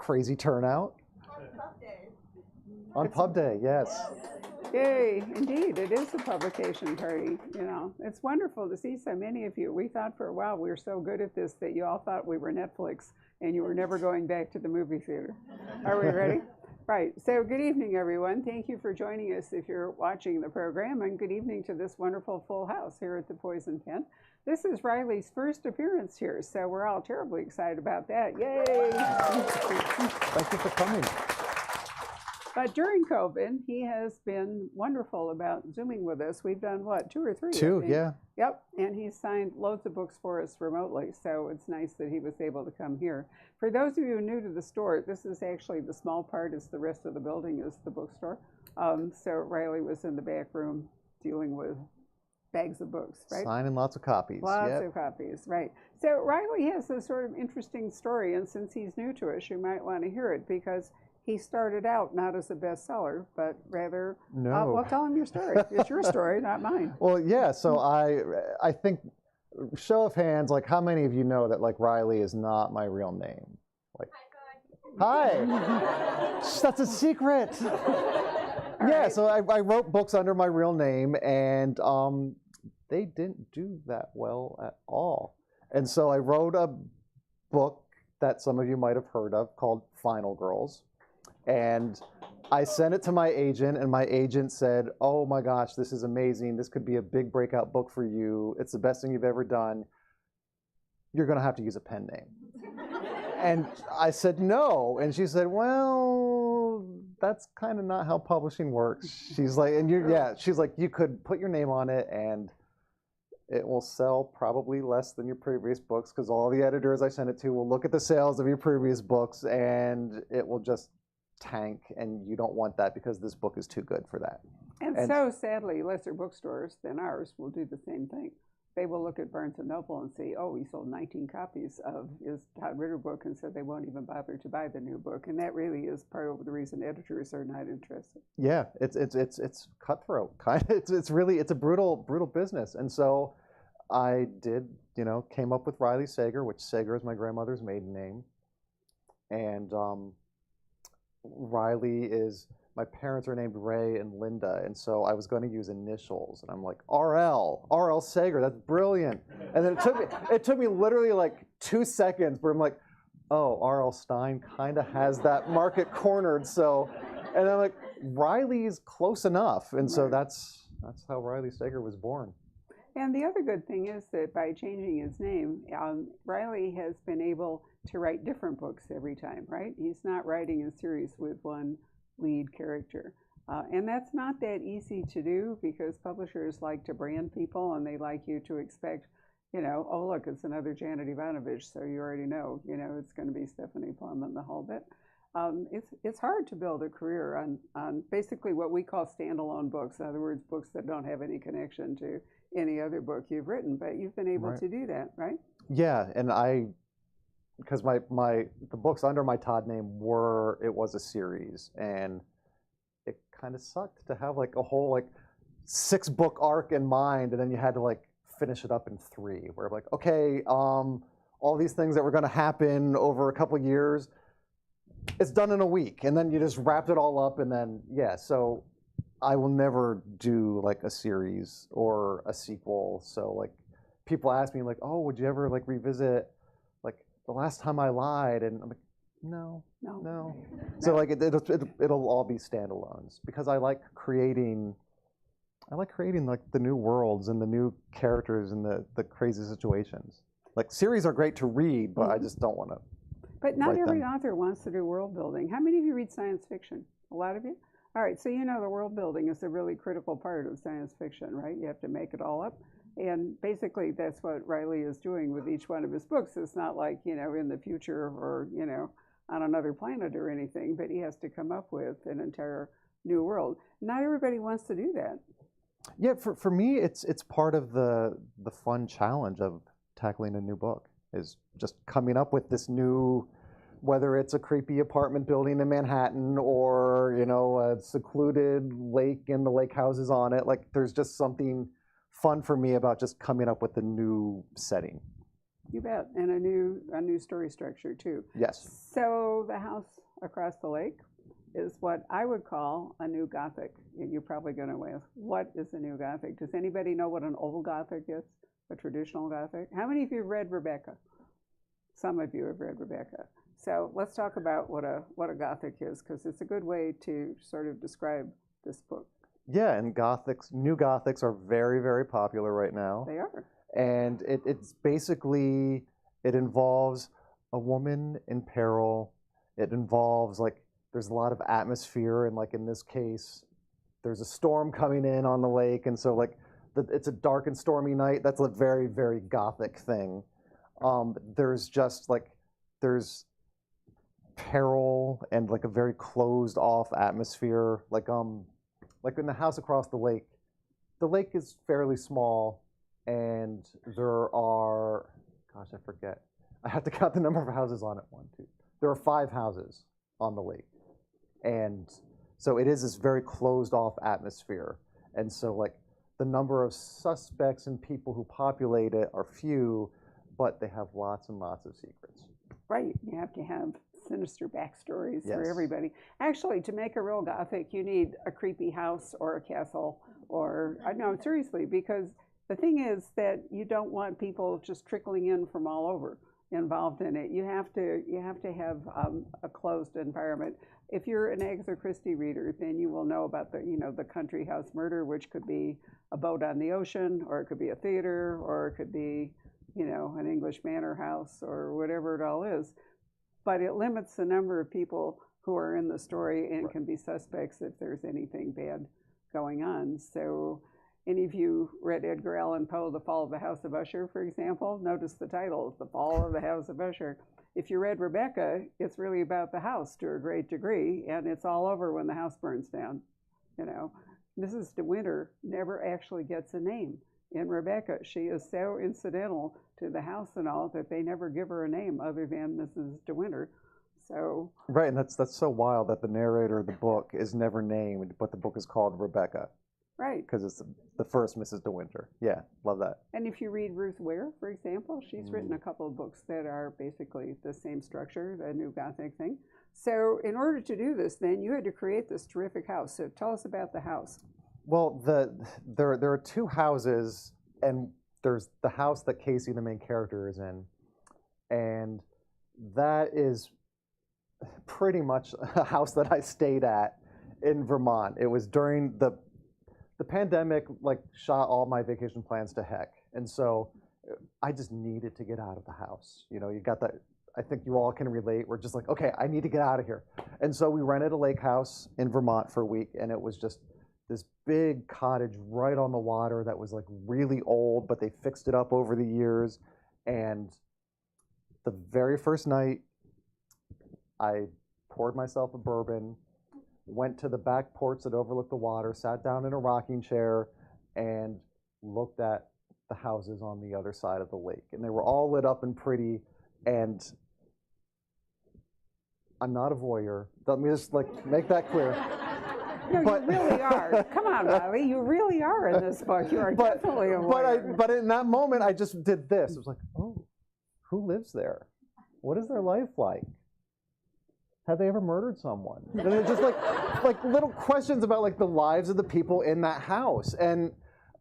crazy turnout. On pub day, yes. Yay, indeed, it is a publication party. You know, it's wonderful to see so many of you. We thought for a while we were so good at this that you all thought we were Netflix and you were never going back to the movie theater. Are we ready? Right, so good evening, everyone. Thank you for joining us if you're watching the program, and good evening to this wonderful full house here at the Poison Pen. This is Riley's first appearance here, so we're all terribly excited about that. Yay! Thank you for coming. But during COVID, he has been wonderful about Zooming with us. We've done, what, 2 or 3? Two, yeah. Yep, and he's signed loads of books for us remotely, so it's nice that he was able to come here. For those of you new to the store, this is actually the small part, as the rest of the building is the bookstore. So Riley was in the back room dealing with bags of books, right? Signing lots of copies. Lots of copies, right. So Riley has this sort of interesting story, and since he's new to us, you might want to hear it, because he started out not as a bestseller, but rather, No. well, tell him your story. It's your story, not mine. Well, yeah, so I think, show of hands, like how many of you know that like Riley is not my real name? Like, hi. That's a secret. Yeah, right. so I wrote books under my real name, and they didn't do that well at all. And so I wrote a book that some of you might have heard of called Final Girls. And I sent it to my agent, and my agent said, oh my gosh, this is amazing. This could be a big breakout book for you. It's the best thing you've ever done. You're going to have to use a pen name. And I said, no. And she said, well, that's kind of not how publishing works. She's like, she's like, you could put your name on it, and it will sell probably less than your previous books, because all the editors I send it to will look at the sales of your previous books, and it will just tank, and you don't want that because this book is too good for that. And so sadly, lesser bookstores than ours will do the same thing. They will look at Barnes & Noble and see, oh, he sold 19 copies of his Todd Ritter book, and so they won't even bother to buy the new book. And that really is part of the reason editors are not interested. Yeah, it's cutthroat. It's a brutal business. And so I came up with Riley Sager, which Sager is my grandmother's maiden name. And Riley is, my parents are named Ray and Linda, and so I was going to use initials, and I'm like, RL Sager, that's brilliant. And then it took me literally like 2 seconds, but I'm like, oh, R.L. Stein kind of has that market cornered, so, and I'm like, Riley's close enough, and so that's how Riley Sager was born. And the other good thing is that by changing his name, Riley has been able to write different books every time, right? He's not writing a series with one lead character. And that's not that easy to do, because publishers like to brand people, and they like you to expect, oh, look, it's another Janet Ivanovich, so you already know, it's going to be Stephanie Plum and the whole bit. It's hard to build a career on basically what we call standalone books. In other words, books that don't have any connection to any other book you've written, but you've been able to do that, right? Yeah, and because the books under my Todd name it was a series, and it kind of sucked to have like a whole like 6-book arc in mind, and then you had to like finish it up in 3, where like, okay, all these things that were going to happen over a couple of years, it's done in a week, and then you just wrapped it all up, and then so I will never do like a series or a sequel. So like people ask me like, oh, would you ever like revisit like The Last Time I Lied? And I'm like, no. So like it'll all be standalones, because I like creating like the new worlds and the new characters and the crazy situations. Like series are great to read, but I just don't want to. But not every author wants to do world building. How many of you read science fiction? A lot of you? All right, so the world building is a really critical part of science fiction, right? You have to make it all up. And basically that's what Riley is doing with each one of his books. It's not like, in the future or, on another planet or anything, but he has to come up with an entire new world. Not everybody wants to do that. Yeah, for me, it's part of the fun challenge of tackling a new book, is just coming up with this new, whether it's a creepy apartment building in Manhattan or, a secluded lake and the lake houses on it. Like, there's just something fun for me about just coming up with a new setting. You bet, and a new story structure too. Yes. So the house across the lake is what I would call a new Gothic. And you're probably going to ask, what is a new Gothic? Does anybody know what an old Gothic is? A traditional Gothic? How many of you have read Rebecca? Some of you have read Rebecca. So let's talk about what a Gothic is, because it's a good way to sort of describe this book. Yeah, and new Gothics are very, very popular right now. They are. And it's basically, it involves a woman in peril. It involves, like, there's a lot of atmosphere, and like in this case, there's a storm coming in on the lake, and so like it's a dark and stormy night. That's a very, very Gothic thing. There's just like, there's peril and like a very closed off atmosphere. Like in the house across the lake is fairly small, and there are, gosh, I forget. I have to count the number of houses on it. 1, 2. There are 5 houses on the lake. And so it is this very closed off atmosphere. And so like the number of suspects and people who populate it are few, but they have lots and lots of secrets. Right. You have to have sinister backstories Yes. for everybody. Actually, to make a real Gothic, you need a creepy house or a castle, or, no, seriously, because the thing is that you don't want people just trickling in from all over involved in it. You have to have a closed environment. If you're an Agatha Christie reader, then you will know about the country house murder, which could be a boat on the ocean, or it could be a theater, or it could be an English manor house, or whatever it all is. But it limits the number of people who are in the story and can be suspects if there's anything bad going on. So any of you read Edgar Allan Poe, The Fall of the House of Usher, for example? Notice the title, The Fall of the House of Usher. If you read Rebecca, it's really about the house to a great degree, and it's all over when the house burns down. Mrs. De Winter never actually gets a name in Rebecca. She is so incidental to the house and all that they never give her a name other than Mrs. De Winter. So right, and that's so wild that the narrator of the book is never named, but the book is called Rebecca. Right. Because it's the first Mrs. De Winter. Yeah, love that. And if you read Ruth Ware, for example, she's written a couple of books that are basically the same structure, the New Gothic thing. So in order to do this, then, you had to create this terrific house. So tell us about the house. Well, there are 2 houses, and there's the house that Casey, the main character, is in. And that is pretty much a house that I stayed at in Vermont. It was during the pandemic, like, shot all my vacation plans to heck. And so I just needed to get out of the house. You got that, I think you all can relate. We're just like, okay, I need to get out of here. And so we rented a lake house in Vermont for a week, and it was just this big cottage right on the water that was like really old, but they fixed it up over the years. And the very first night, I poured myself a bourbon, went to the back porch that overlooked the water, sat down in a rocking chair, and looked at the houses on the other side of the lake. And they were all lit up and pretty. And I'm not a voyeur. Let me just make that clear. No, you really are. Come on, Riley. You really are in this book. You are definitely a voyeur. But in that moment, I just did this. It was like, oh, who lives there? What is their life like? Have they ever murdered someone? And it's just like little questions about the lives of the people in that house. And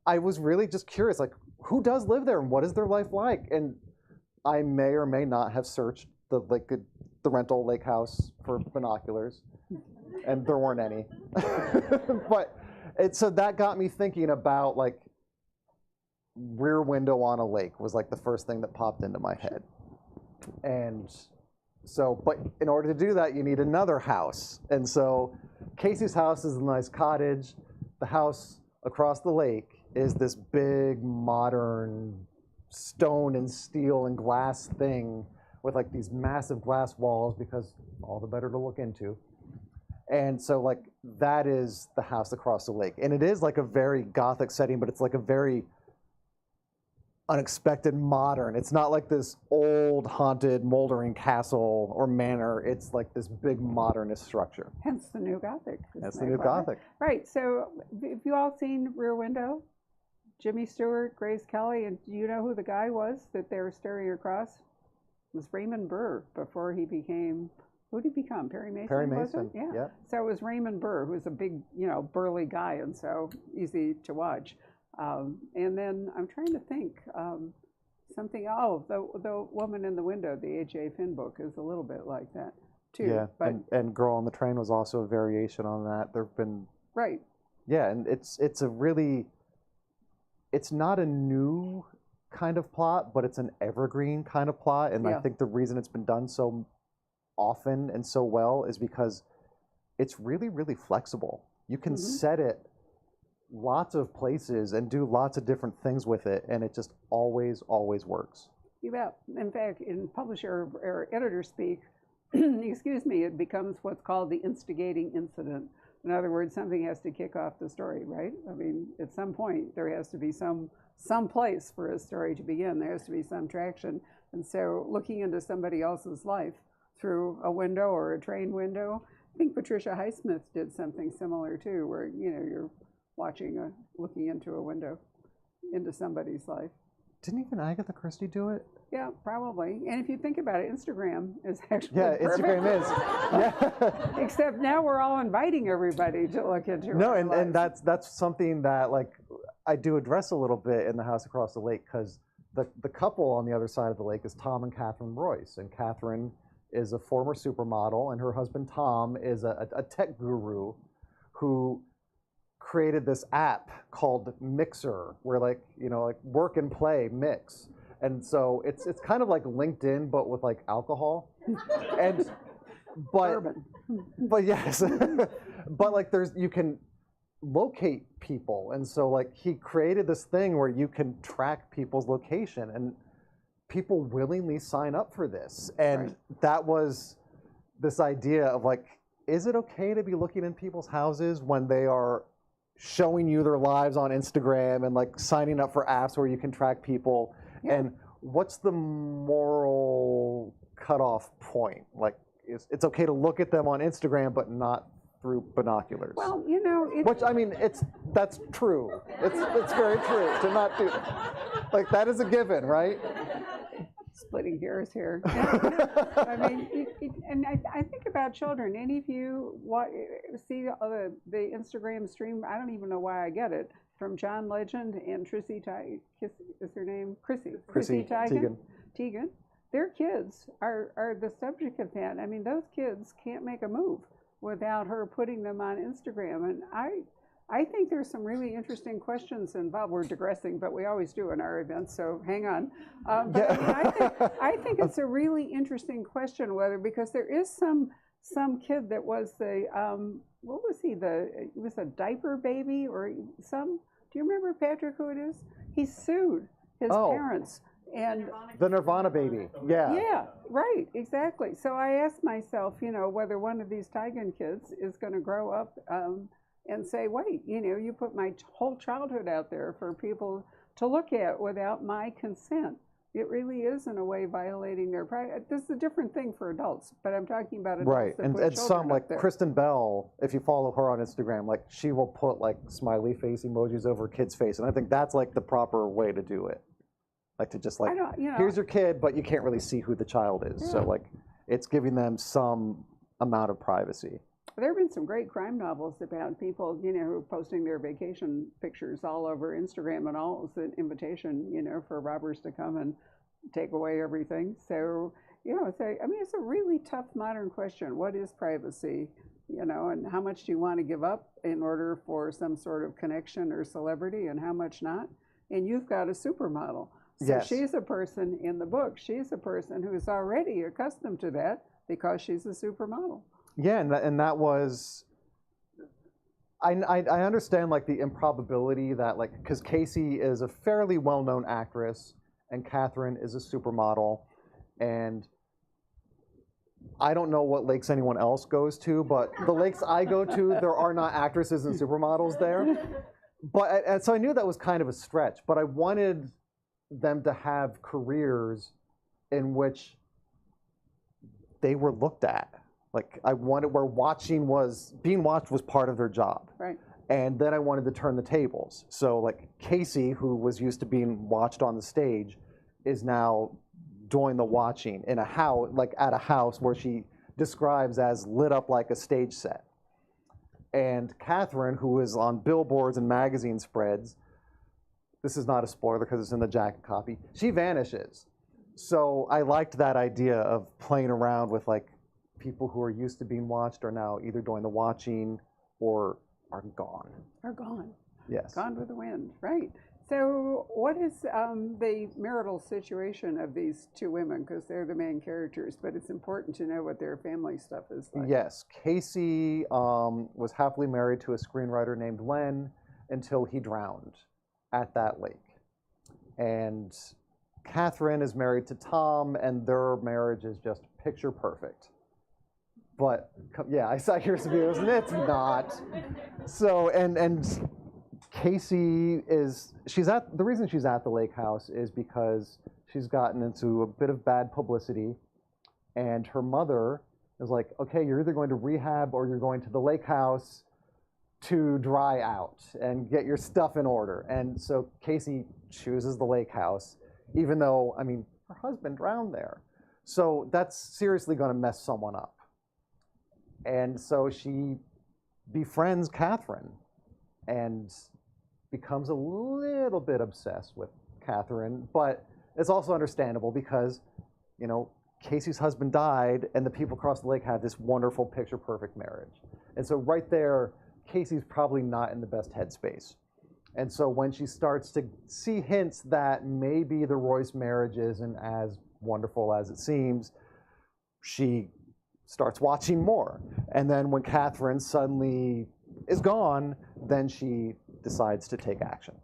I was really just curious, who does live there and what is their life like? And I may or may not have searched the rental lake house for binoculars, and there weren't any. But so that got me thinking about Rear Window on a Lake was the first thing that popped into my head. And so, but in order to do that, you need another house. And so Casey's house is a nice cottage. The house across the lake is this big, modern stone and steel and glass thing with these massive glass walls, because all the better to look into. And so that is the house across the lake. And it is a very Gothic setting, but it's a very unexpected modern. It's not this old haunted moldering castle or manor. It's this big modernist structure. Hence the New Gothic. That's the New Gothic. Right. So have you all seen Rear Window? Jimmy Stewart, Grace Kelly, and do you know who the guy was that they were staring across? It was Raymond Burr before he became, who did he become? Perry Mason? Perry was Mason, it? Yeah. yep. So it was Raymond Burr, who was a big, burly guy and so easy to watch. And then I'm trying to think, the woman in the window, the A.J. Finn book is a little bit like that too. Yeah, But, and Girl on the Train was also a variation on that. There've been right. Yeah, and it's not a new kind of plot, but it's an evergreen kind of plot, and Yeah. I think the reason it's been done so often and so well is because it's really, really flexible. You can set it lots of places and do lots of different things with it, and it just always works. You bet. In fact, in publisher or editor speak, excuse me, it becomes what's called the instigating incident. In other words, something has to kick off the story, right? I mean, at some point, there has to be some place for a story to begin. There has to be some traction. And so looking into somebody else's life through a window or a train window, I think Patricia Highsmith did something similar too, where, you're looking into a window into somebody's life. Didn't even Agatha Christie do it? Yeah, probably. And if you think about it, Instagram is actually Yeah, perfect. Instagram is. Yeah. Except now we're all inviting everybody to look into No, our and lives. that's something that I do address a little bit in The House Across the Lake, because the couple on the other side of the lake is Tom and Catherine Royce, and Catherine is a former supermodel, and her husband Tom is a tech guru who created this app called Mixer, where work and play mix. And so it's kind of like LinkedIn, but with alcohol. And but yes, but you can locate people, and so he created this thing where you can track people's location, and people willingly sign up for this. And that was this idea of is it okay to be looking in people's houses when they are showing you their lives on Instagram and signing up for apps where you can track people? Yeah. And what's the moral cutoff point? It's okay to look at them on Instagram, but not through binoculars. Well, which that's true. It's very true to not do that. That is a given, right? Splitting hairs here. I think about children. Any of you see the Instagram stream? I don't even know why I get it. From John Legend and Trissy is her name? Chrissy Teigen. Their kids are the subject of that. I mean, those kids can't make a move without her putting them on Instagram. And I think there's some really interesting questions involved. We're digressing, but we always do in our events, so hang on. I think it's a really interesting question because there is some kid that was what was he? It was a diaper baby or some. Do you remember, Patrick, who it is? He sued his parents. And the Nirvana baby. Yeah. Yeah, right, exactly. So I asked myself, whether one of these Teigen kids is going to grow up and say, wait, you put my whole childhood out there for people to look at without my consent. It really is, in a way, violating their privacy. This is a different thing for adults, but I'm talking about adults. Right, that and put some up there. Kristen Bell, if you follow her on Instagram, she will put smiley face emojis over a kid's face, and I think that's the proper way to do it. To just here's your kid, but you can't really see who the child is. Yeah. So it's giving them some amount of privacy. There have been some great crime novels about people, who are posting their vacation pictures all over Instagram, and all it's an invitation, for robbers to come and take away everything. So, it's a really tough modern question. What is privacy? And how much do you want to give up in order for some sort of connection or celebrity, and how much not? And you've got a supermodel. So yes. She's a person in the book. She's a person who's already accustomed to that because she's a supermodel. Yeah, and that was, I understand the improbability that because Casey is a fairly well-known actress and Catherine is a supermodel, and I don't know what lakes anyone else goes to, but the lakes I go to, there are not actresses and supermodels there. But and so I knew that was kind of a stretch, but I wanted them to have careers in which they were looked at. I wanted where being watched was part of their job. Right. And then I wanted to turn the tables. So like Casey, who was used to being watched on the stage, is now doing the watching in a house, like at a house where she describes as lit up like a stage set. And Catherine, who is on billboards and magazine spreads, this is not a spoiler because it's in the jacket copy, she vanishes. So I liked that idea of playing around with like people who are used to being watched are now either doing the watching or are gone. Are gone. Yes. Gone with the wind, right. So what is the marital situation of these two women? Because they're the main characters, but it's important to know what their family stuff is like. Yes. Casey was happily married to a screenwriter named Len until he drowned at that lake. And Catherine is married to Tom, and their marriage is just picture perfect. But yeah, I saw your videos, and it's not. So and Casey is the reason she's at the lake house is because she's gotten into a bit of bad publicity, and her mother is like, okay, you're either going to rehab or you're going to the lake house to dry out and get your stuff in order. And so Casey chooses the lake house, even though, I mean, her husband drowned there. So that's seriously going to mess someone up. And so she befriends Catherine and becomes a little bit obsessed with Catherine, but it's also understandable because, you know, Casey's husband died and the people across the lake had this wonderful picture-perfect marriage. And so right there, Casey's probably not in the best headspace. And so when she starts to see hints that maybe the Royce marriage isn't as wonderful as it seems, she starts watching more. And then when Catherine suddenly is gone, then she decides to take action.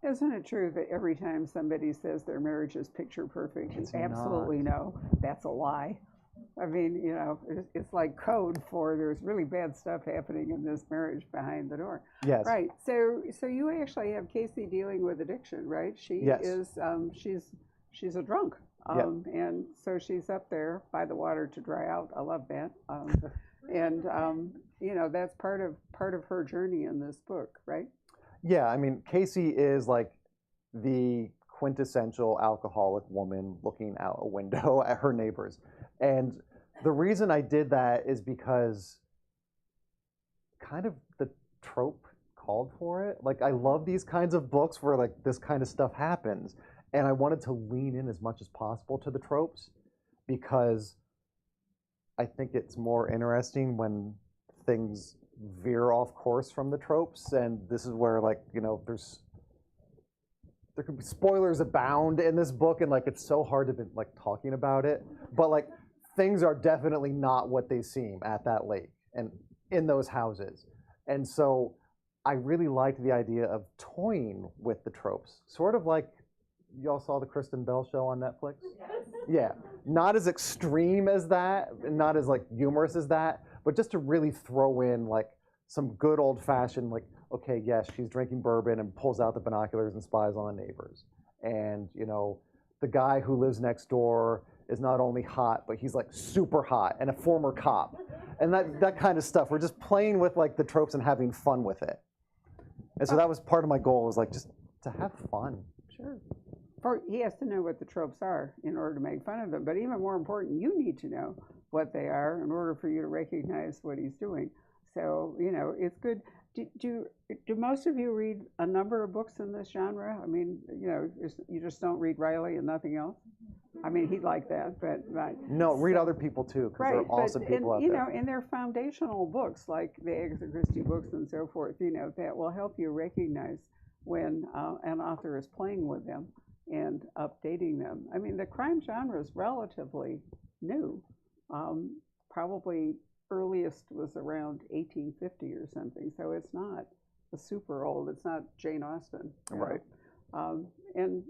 Isn't it true that every time somebody says their marriage is picture perfect, you absolutely know that's a lie? I mean, you know, it's like code for there's really bad stuff happening in this marriage behind the door. Yes. Right. So you actually have Casey dealing with addiction, right? She is she's a drunk. And so she's up there by the water to dry out. I love that. And you know, that's part of her journey in this book, right? Yeah, I mean, Casey is like the quintessential alcoholic woman looking out a window at her neighbors. And the reason I did that is because kind of the trope called for it. Like, I love these kinds of books where like this kind of stuff happens. And I wanted to lean in as much as possible to the tropes because I think it's more interesting when things veer off course from the tropes. And this is where, like, you know, there could be spoilers abound in this book, and like it's so hard to be like talking about it. But like things are definitely not what they seem at that lake and in those houses. And so I really liked the idea of toying with the tropes, sort of like y'all saw the Kristen Bell show on Netflix? Yes. Yeah. Not as extreme as that, not as like humorous as that, but just to really throw in like some good old-fashioned, like, okay, yes, she's drinking bourbon and pulls out the binoculars and spies on the neighbors. And, you know, the guy who lives next door is not only hot, but he's like super hot and a former cop. And that kind of stuff. We're just playing with like the tropes and having fun with it. And so that was part of my goal, was like just to have fun. Sure. He has to know what the tropes are in order to make fun of them. But even more important, you need to know what they are in order for you to recognize what he's doing. So, you know, it's good. Do most of you read a number of books in this genre? I mean, you know, you just don't read Riley and nothing else? I mean, he'd like that, but right. No, read other people too, because there are awesome people out there. You know, and they're foundational books like the Agatha Christie books and so forth, you know, that will help you recognize when an author is playing with them and updating them. I mean, the crime genre is relatively new. Probably earliest was around 1850 or something, so it's not a super old. It's not Jane Austen, right? And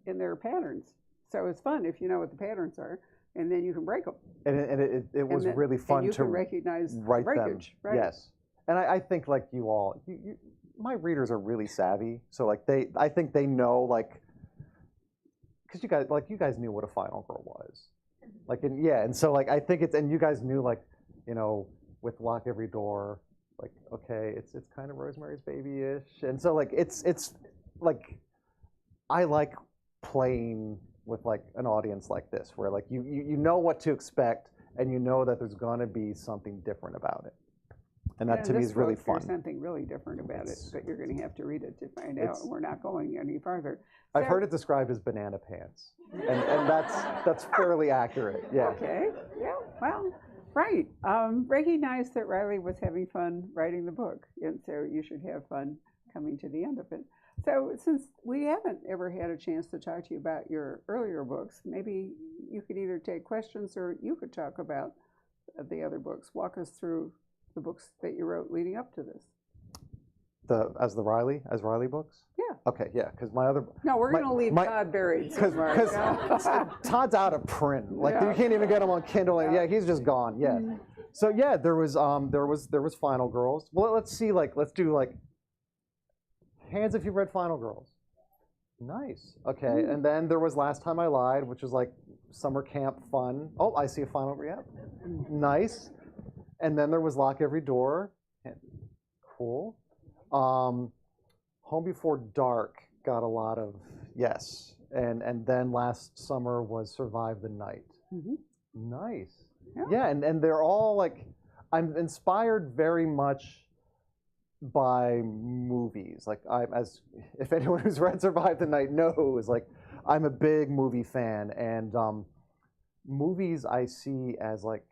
there are patterns, so it's fun if you know what the patterns are, and then you can break them. And it was really fun and you to can recognize write breakage, them. Right? Yes, and I think like you all, my readers are really savvy, so like I think they know, like, because you guys knew what a final girl was. Like, and so like I think and you guys knew, like, you know, with Lock Every Door, like, okay, it's kind of Rosemary's Baby-ish, and so like it's like I like playing with like an audience like this, where like you know what to expect, and you know that there's gonna be something different about it, and that to me is really fun. There's something really different about it, but you're going to have to read it to find out. We're not going any farther. I've heard it described as banana pants, and that's fairly accurate. Yeah. Okay. Yeah. Well, right. Recognize that Riley was having fun writing the book, and so you should have fun coming to the end of it. So since we haven't ever had a chance to talk to you about your earlier books, maybe you could either take questions or you could talk about the other books. Walk us through the books that you wrote leading up to this. As Riley books? Yeah. Okay, yeah, because my other... No, we're going to leave Todd buried somewhere. Because Todd's out of print. Like, you can't even get him on Kindle. Yeah, he's just gone, yeah. So, yeah, there was Final Girls. Well, let's do, like, hands if you've read Final Girls. Nice. Okay, and then there was Last Time I Lied, which was, like, summer camp fun. Oh, I see a Final... Yeah. Nice. And then there was Lock Every Door. Cool. Home Before Dark got a lot of yes, and then last summer was Survive the Night. Nice. Yeah, and they're all like, I'm inspired very much by movies. Like if anyone who's read Survive the Night knows, like I'm a big movie fan, and movies I see as like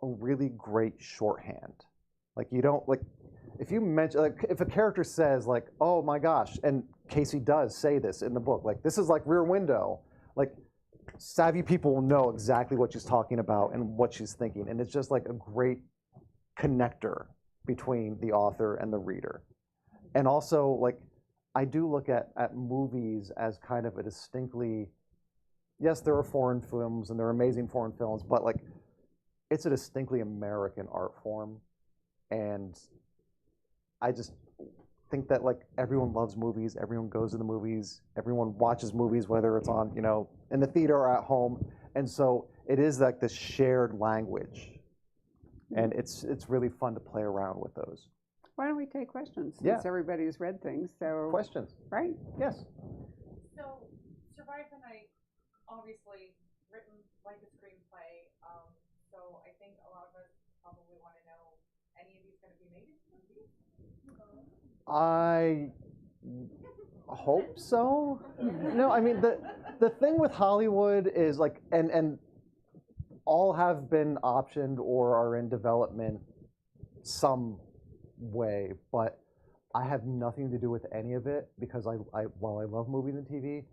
a really great shorthand. Like you don't like. If you mention, like, if a character says, like, oh my gosh, and Casey does say this in the book, like, this is like Rear Window, like, savvy people will know exactly what she's talking about and what she's thinking. And it's just like a great connector between the author and the reader. And also, like, I do look at movies as kind of a distinctly, yes, there are foreign films and there are amazing foreign films, but like, it's a distinctly American art form. And I just think that like everyone loves movies, everyone goes to the movies, everyone watches movies, whether it's on, in the theater or at home. And so it is like this shared language. And it's really fun to play around with those. Why don't we take questions? Yeah. Since everybody's read things. So questions. Right. Yes. So Survive the Night, obviously written like a screenplay. So I think a lot of us probably want to know, any of these going to be made into movies? I hope so. No, I mean the thing with Hollywood is like, and all have been optioned or are in development some way, but I have nothing to do with any of it because while I love movies and TV,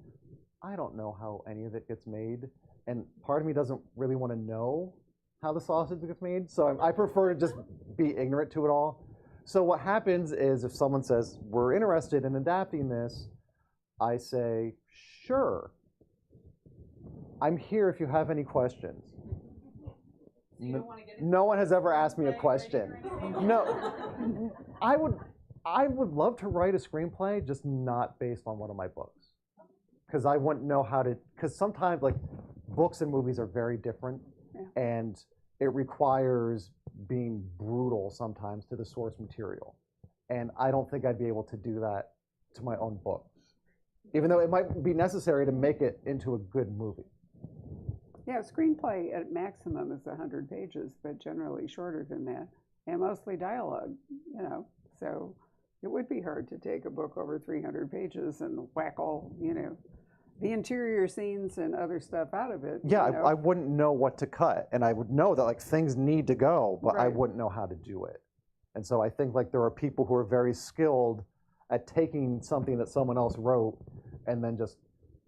I don't know how any of it gets made, and part of me doesn't really want to know how the sausage gets made, so I prefer to just be ignorant to it all. So what happens is if someone says, we're interested in adapting this, I say, sure. I'm here if you have any questions. So you don't want to get into No one has ever asked me a question. No. I would love to write a screenplay, just not based on one of my books. Because I wouldn't know how to, because sometimes like books and movies are very different, and it requires being brutal sometimes to the source material. And I don't think I'd be able to do that to my own books, even though it might be necessary to make it into a good movie. Yeah, screenplay at maximum is 100 pages, but generally shorter than that, and mostly dialogue, So it would be hard to take a book over 300 pages and whack all, the interior scenes and other stuff out of it. Yeah, I wouldn't know what to cut, and I would know that like things need to go, but I Right. wouldn't know how to do it. And so I think like there are people who are very skilled at taking something that someone else wrote and then just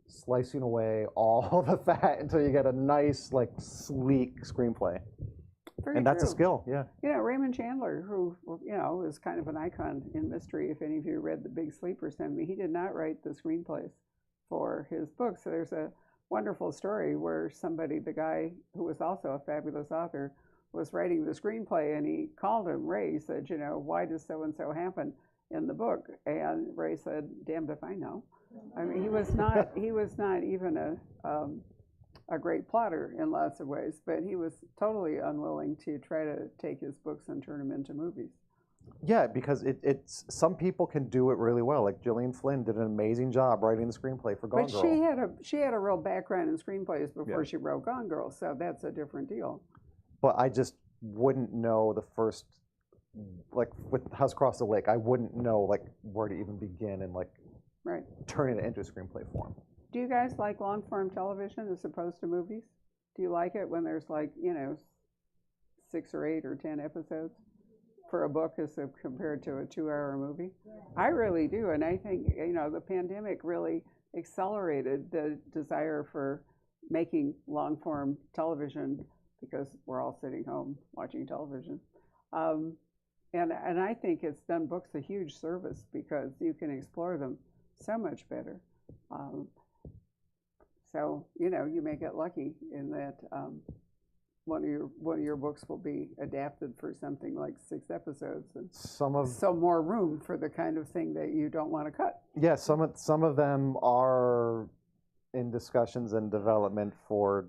slicing away all the fat until you get a nice, like, sleek screenplay. Very And that's a true. skill, yeah. Raymond Chandler, who, is kind of an icon in mystery. If any of you read The Big Sleep or something, he did not write the screenplays for his books. So there's a wonderful story where the guy who was also a fabulous author, was writing the screenplay, and he called him. Ray said, why does so-and-so happen in the book? And Ray said, damned if I know. I mean, he was not even a great plotter in lots of ways, but he was totally unwilling to try to take his books and turn them into movies. Yeah, because it's some people can do it really well. Like Gillian Flynn did an amazing job writing the screenplay for Gone But Girl. she had a real background in screenplays before Yeah. she wrote Gone Girl, so that's a different deal. But I just wouldn't know the first, like with House Across the Lake, I wouldn't know like where to even begin and like Right. turning it into a screenplay form. Do you guys like long form television as opposed to movies? Do you like it when there's like, 6 or 8 or 10 episodes for a book as compared to a 2-hour movie? I really do, and I think the pandemic really accelerated the desire for making long form television because we're all sitting home watching television. And I think it's done books a huge service because you can explore them so much better. So you may get lucky in that one of your books will be adapted for something like 6 episodes, and so more room for the kind of thing that you don't want to cut. Yeah, some of them are in discussions and development for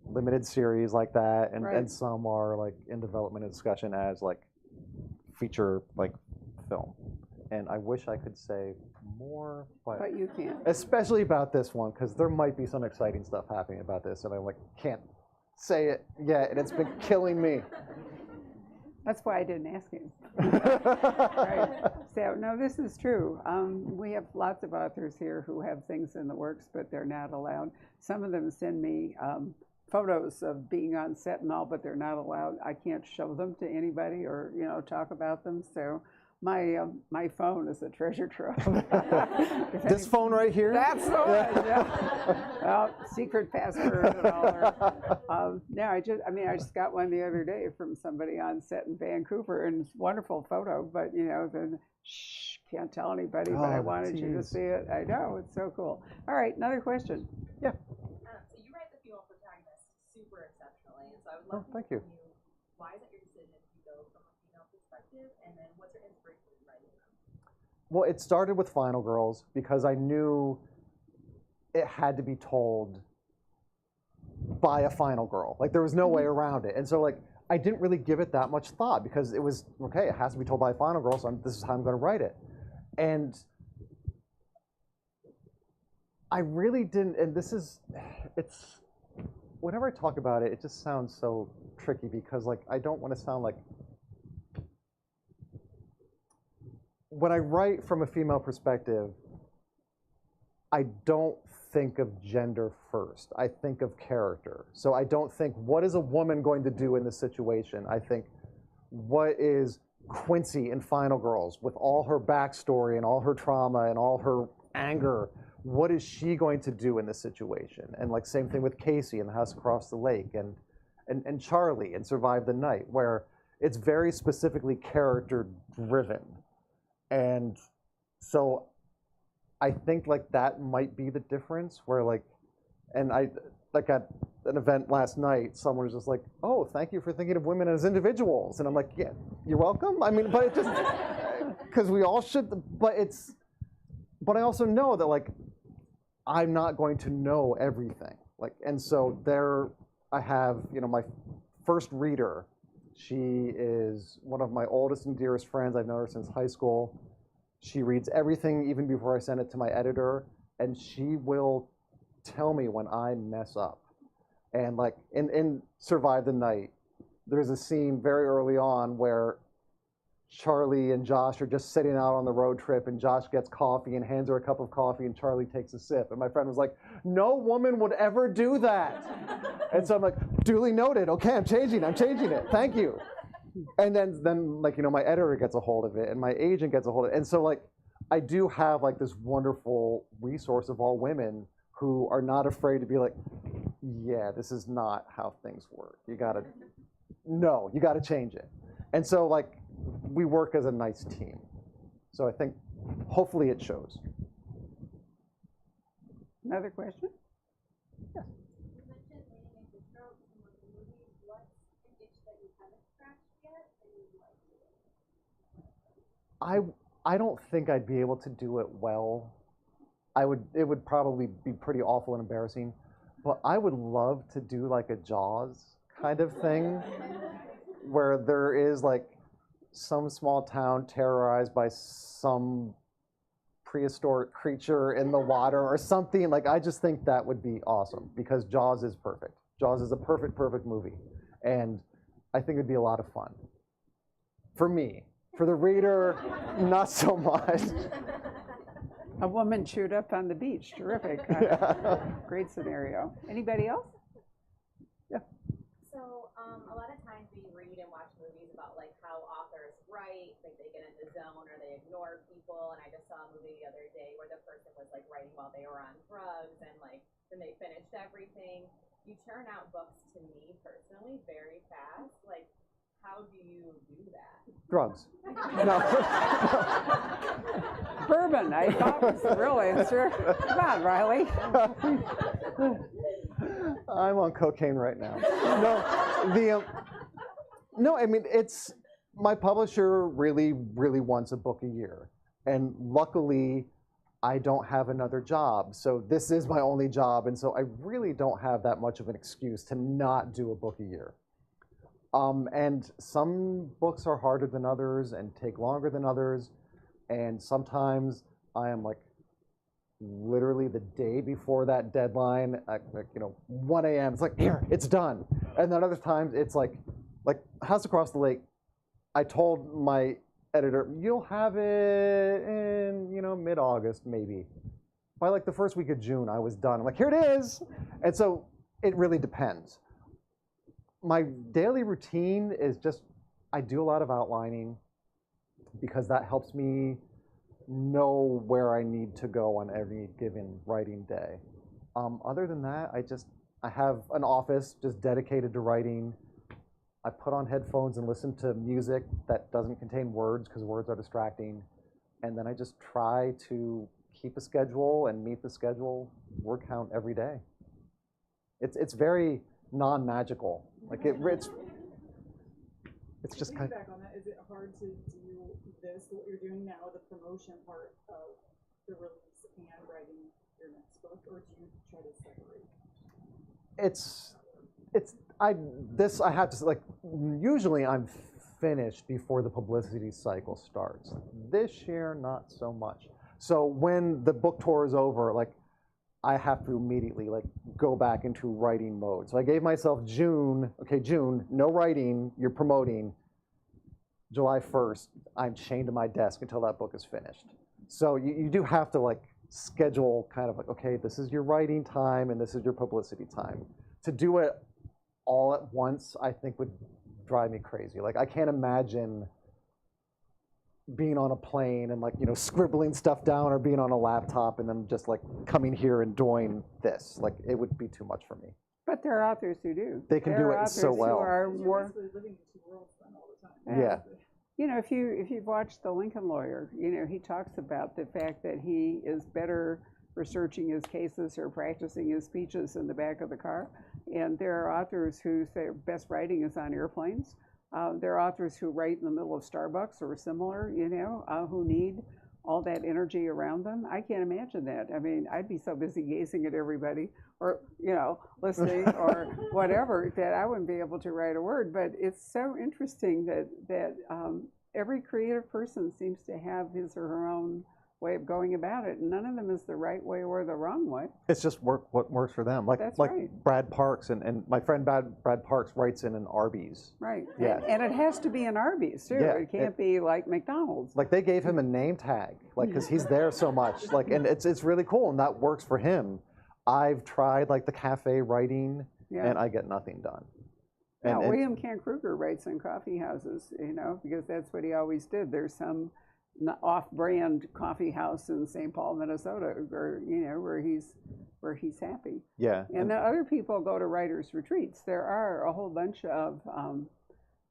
limited series like that, and, Right. and some are like in development and discussion as like feature like film. And I wish I could say more, But you can't. especially about this one, because there might be some exciting stuff happening about this, and I like can't say it yet, and it's been killing me. That's why I didn't ask you. Right. So no, this is true. We have lots of authors here who have things in the works, but they're not allowed. Some of them send me photos of being on set and all, but they're not allowed. I can't show them to anybody or talk about them. So my phone is a treasure trove. This phone right here? That's the one. Yeah. Well, secret password and all. No, I just got one the other day from somebody on set in Vancouver, and it's a wonderful photo. But then shh, can't tell anybody. But I wanted you to see it. I know, it's so cool. All right, another question. Yeah. So you write the female protagonists super exceptionally, and so I would love to thank hear you. from you. Why is that your decision to go from a female perspective, and then what's your inspiration in writing them? Well, it started with Final Girls because I knew it had to be told by a final girl. Like there was no way around it. And so like I didn't really give it that much thought because it was okay, it has to be told by a final girl, so this is how I'm going to write it. And I really didn't, and it's whenever I talk about it, it just sounds so tricky because like I don't want to sound like when I write from a female perspective, I don't think of gender first. I think of character. So I don't think, what is a woman going to do in this situation? I think, what is Quincy in Final Girls with all her backstory and all her trauma and all her anger? What is she going to do in this situation? And like same thing with Casey in The House Across the Lake and Charlie in Survive the Night, where it's very specifically character driven. And so I think like that might be the difference where like, and I like at an event last night, someone was just like, oh, thank you for thinking of women as individuals. And I'm like, yeah, you're welcome. I mean, but it just, because we all should, but I also know that like, I'm not going to know everything. Like, and so there I have, my first reader. She is one of my oldest and dearest friends. I've known her since high school. She reads everything even before I send it to my editor, and she will tell me when I mess up. And like in Survive the Night, there's a scene very early on where Charlie and Josh are just sitting out on the road trip, and Josh gets coffee and hands her a cup of coffee, and Charlie takes a sip. And my friend was like, no woman would ever do that. And so I'm like, duly noted. Okay, I'm changing it. Thank you. And then like, my editor gets a hold of it, and my agent gets a hold of it. And so like, I do have like this wonderful resource of all women who are not afraid to be like, yeah, this is not how things work. You gotta change it. And so like, we work as a nice team. So I think hopefully it shows. Another question? Yes. You mentioned leaning into tropes in one of the movies. What's an itch that you haven't scratched yet and you'd like to do? I don't think I'd be able to do it well. It would probably be pretty awful and embarrassing, but I would love to do like a Jaws kind of thing where there is like some small town terrorized by some prehistoric creature in the water or something. Like, I just think that would be awesome because Jaws is perfect. Jaws is a perfect movie. And I think it'd be a lot of fun. For me. For the reader, not so much. A woman chewed up on the beach. Terrific. Yeah. Great scenario. Anybody else? Yeah. So a lot of times we read and watch movies about like how authors write, like they get in the zone or they ignore people. And I just saw a movie the other day where the person was like writing while they were on drugs and like then they finished everything. You churn out books to me personally very fast. Like, how do you do that? Drugs. No. Bourbon, I thought was the real answer. Come on, Riley. I'm on cocaine right now. No, I mean, it's, my publisher really wants a book a year. And luckily, I don't have another job. So this is my only job. And so I really don't have that much of an excuse to not do a book a year. And some books are harder than others and take longer than others. And sometimes I am like literally the day before that deadline, at, like, 1 a.m. It's like, here, it's done. And then other times it's like House Across the Lake. I told my editor, you'll have it in, mid-August maybe. By like the first week of June, I was done. I'm like, here it is. And so it really depends. My daily routine is just, I do a lot of outlining because that helps me know where I need to go on every given writing day. Other than that, I have an office just dedicated to writing. I put on headphones and listen to music that doesn't contain words because words are distracting. And then I just try to keep a schedule and meet the schedule, word count every day. It's very non-magical. Like it's just kind of. Back on that, is it hard to do this, what you're doing now, the promotion part of the release and writing your next book, or do you try to separate? I have to, like, usually I'm finished before the publicity cycle starts. This year, not so much. So when the book tour is over, like, I have to immediately go back into writing mode. So I gave myself June, no writing, you're promoting. July 1st, I'm chained to my desk until that book is finished. So you do have to schedule kind of okay, this is your writing time and this is your publicity time. To do it all at once, I think would drive me crazy. I can't imagine being on a plane and scribbling stuff down or being on a laptop and then just coming here and doing this. It would be too much for me. But there are authors who do. They can do it so well. Who are more, you're basically living in two worlds then all the time. Yeah. If you've watched The Lincoln Lawyer, he talks about the fact that he is better researching his cases or practicing his speeches in the back of the car. And there are authors who say best writing is on airplanes. There are authors who write in the middle of Starbucks or similar, who need all that energy around them. I can't imagine that. I mean, I'd be so busy gazing at everybody or, listening or whatever that I wouldn't be able to write a word. But it's so interesting that every creative person seems to have his or her own way of going about it, and none of them is the right way or the wrong way. It's just what works for them. That's right. Brad Parks and my friend Brad Parks writes in an Arby's. Right. Yeah. And it has to be an Arby's too. Yeah, it can't be like McDonald's. They gave him a name tag, because he's there so much. And it's really cool, and that works for him. I've tried the cafe writing, and I get nothing done. Now, William Kent Kruger writes in coffee houses, because that's what he always did. There's some off-brand coffee house in St. Paul, Minnesota, where he's happy. Yeah. And then other people go to writers' retreats. There are a whole bunch of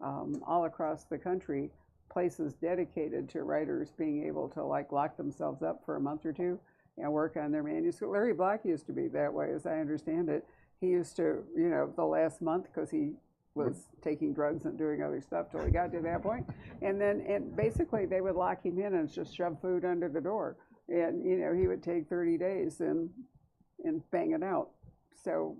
all across the country places dedicated to writers being able to lock themselves up for a month or two and work on their manuscript. Larry Block used to be that way, as I understand it. He used to, the last month, because he was taking drugs and doing other stuff till he got to that point. And basically they would lock him in and just shove food under the door. And, he would take 30 days and bang it out. So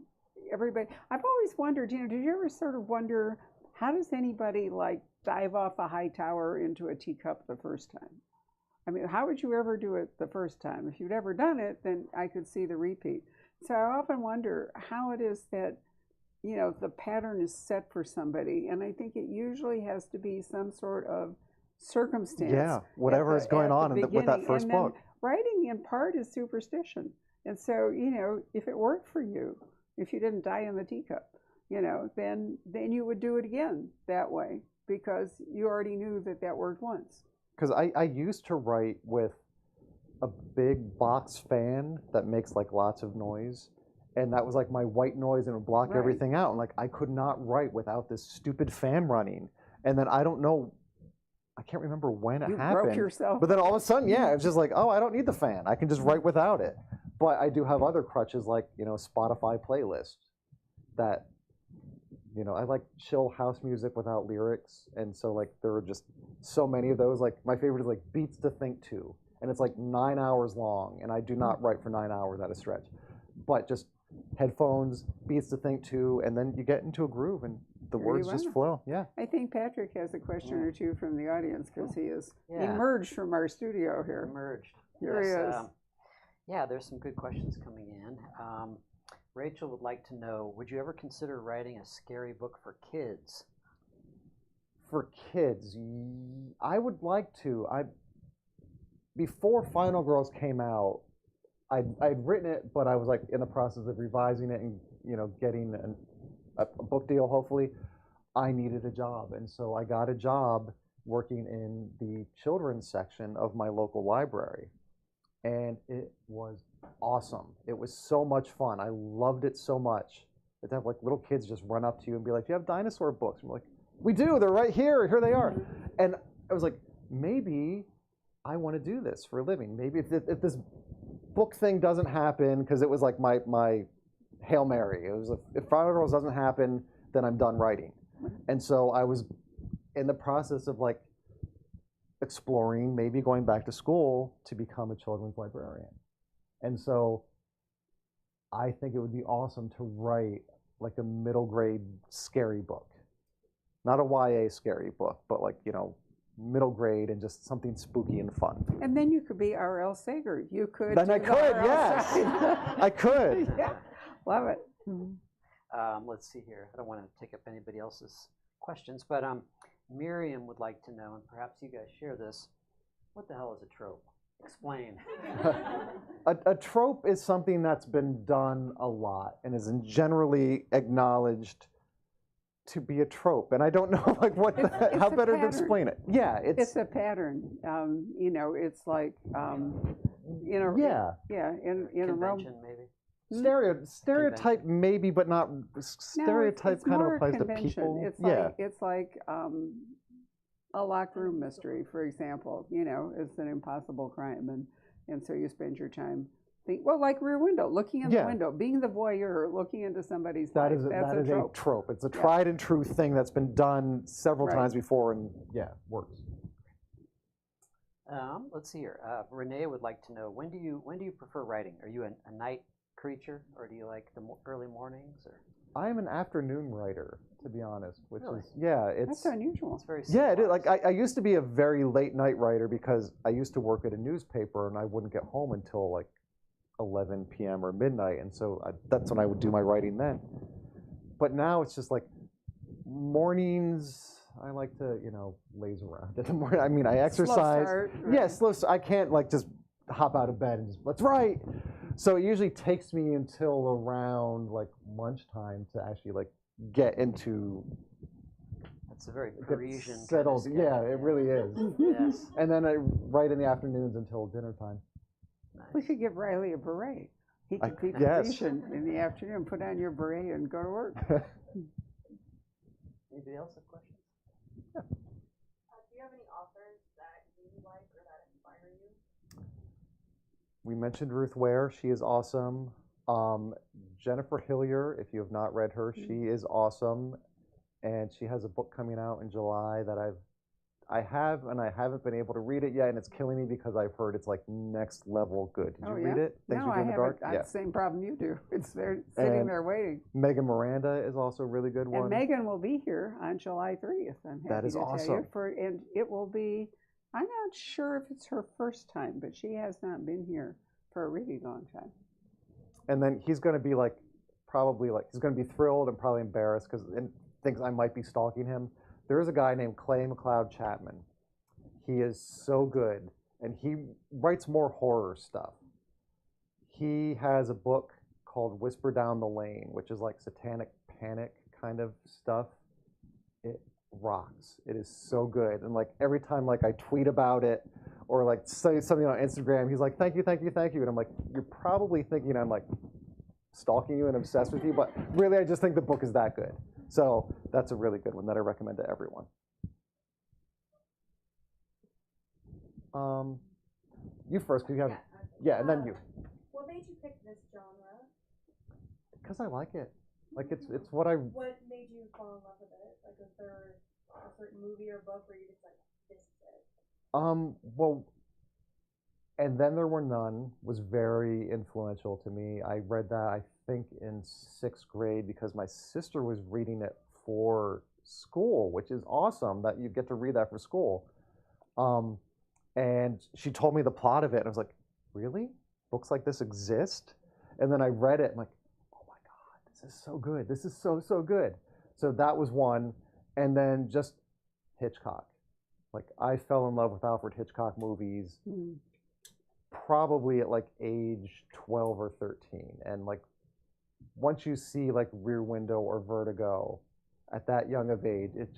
everybody, I've always wondered, did you ever sort of wonder how does anybody like dive off a high tower into a teacup the first time? I mean, how would you ever do it the first time? If you'd ever done it, then I could see the repeat. So I often wonder how it is that, you know, the pattern is set for somebody. And I think it usually has to be some sort of circumstance. Yeah, whatever is going on with that first book. Writing in part is superstition. And so, you know, if it worked for you, if you didn't die in the teacup, you know, then you would do it again that way because you already knew that that worked once. Because I used to write with a big box fan that makes like lots of noise. And that was like my white noise and it would block Right. everything out. And like I could not write without this stupid fan running. And then I don't know, I can't remember when it You happened. broke yourself. But then all of a sudden, yeah, it was just like, oh, I don't need the fan. I can just write without it. But I do have other crutches like, you know, Spotify playlist that, you know, I like chill house music without lyrics. And so like there are just so many of those. Like my favorite is like Beats to Think To. And it's like 9 hours long. And I do not write for 9 hours at a stretch. But just headphones, Beats to Think To, and then you get into a groove and the There you words just are. flow. Yeah. I think Patrick has a question or two from the audience because he is Yeah. emerged from our studio here. Emerged. Here he is. Yeah, there's some good questions coming in. Rachel would like to know, would you ever consider writing a scary book for kids? For kids, I would like to. Before Final Girls came out, I'd written it, but I was like in the process of revising it and, you know, getting a book deal. Hopefully, I needed a job, and so I got a job working in the children's section of my local library, and it was awesome. It was so much fun. I loved it so much. To have like little kids just run up to you and be like, "Do you have dinosaur books?" I'm like, "We do. They're right here. Here they are." And I was like, maybe I want to do this for a living. Maybe if this book thing doesn't happen, because it was like my Hail Mary. It was like, if Final Girls doesn't happen, then I'm done writing. And so I was in the process of like exploring maybe going back to school to become a children's librarian. And so I think it would be awesome to write like a middle grade scary book. Not a YA scary book, but like, you know, middle grade and just something spooky and fun. And then you could be R.L. Sager. You could. Then do I the could, R.L. yes. side. I could. Yeah, love it. Let's see here. I don't want to take up anybody else's questions, but Miriam would like to know, and perhaps you guys share this, what the hell is a trope? Explain. A trope is something that's been done a lot and is generally acknowledged to be a trope. And I don't know like what It's how a better to pattern. explain it. Yeah, It's a pattern. You know, it's like, you know, yeah. in a Convention, maybe? Stereotype maybe, but not stereotype it's kind of more applies to convention. people. It's yeah. like a locked room mystery, for example. You know, it's an impossible crime, and so you spend your time like Rear Window, looking in the window, being the voyeur, looking into somebody's life. That's that is a trope. a trope. It's a tried and true thing that's been done several Right. times before, and works. Let's see here. Renee would like to know, when do you prefer writing? Are you a night creature, or do you like the early mornings? Or I am an afternoon writer, to be honest, which Really? is it's That's unusual. it's very yeah, it is. Like civilized. I used to be a very late night writer because I used to work at a newspaper and I wouldn't get home until like 11 p.m. or midnight, and so that's when I would do my writing then. But now it's just like mornings. I like to, you know, laze around in the morning. I mean, I exercise. start, Yeah, right. slow. I can't like just hop out of bed and just let's write. So it usually takes me until around like lunchtime to actually like get into That's a very get Parisian settled. kind of Yeah, schedule, it really is. Yes. And then I write in the afternoons until dinner time. We Nice. could give Riley a beret. He could be yes. Parisian in the afternoon. Put on your beret and go to work. Anybody else have questions? Do you have any authors that you like or that inspire you? We mentioned Ruth Ware. She is awesome. Jennifer Hillier, if you have not read her, she is awesome. And she has a book coming out in July that I've I have, and I haven't been able to read it yet, and it's killing me because I've heard it's like next level good. Did you read it? Things No, We Do I in the haven't. Dark? I have the same problem you do. It's there sitting And there waiting. Megan Miranda is also a really good one. And Megan will be here on July 30th. I'm happy That is to tell awesome. you. And it will be, I'm not sure if it's her first time, but she has not been here for a really long time. And then he's going to be like, probably like, he's going to be thrilled and probably embarrassed because thinks I might be stalking him. There is a guy named Clay McLeod Chapman. He is so good, and he writes more horror stuff. He has a book called Whisper Down the Lane, which is like satanic panic kind of stuff. It rocks. It is so good. And like every time like I tweet about it or like say something on Instagram, he's like, thank you, thank you, thank you. And I'm like, you're probably thinking I'm like stalking you and obsessed with you, but really I just think the book is that good. So that's a really good one that I recommend to everyone. You first, because you have, yeah, and then you. What made you pick this genre? Because I like it. Like it's what I. What made you fall in love with it? Like, was there a certain movie or book where you just like, this is it? Well, And Then There Were None was very influential to me. I read that, I think, in 6th grade because my sister was reading it for school, which is awesome that you get to read that for school. And she told me the plot of it, and I was like, really? Books like this exist? And then I read it, and I'm like, oh my God, this is so good. This is so, so good. So that was one. And then just Hitchcock. Like, I fell in love with Alfred Hitchcock movies probably at like age 12 or 13. And like, once you see like Rear Window or Vertigo at that young of age, it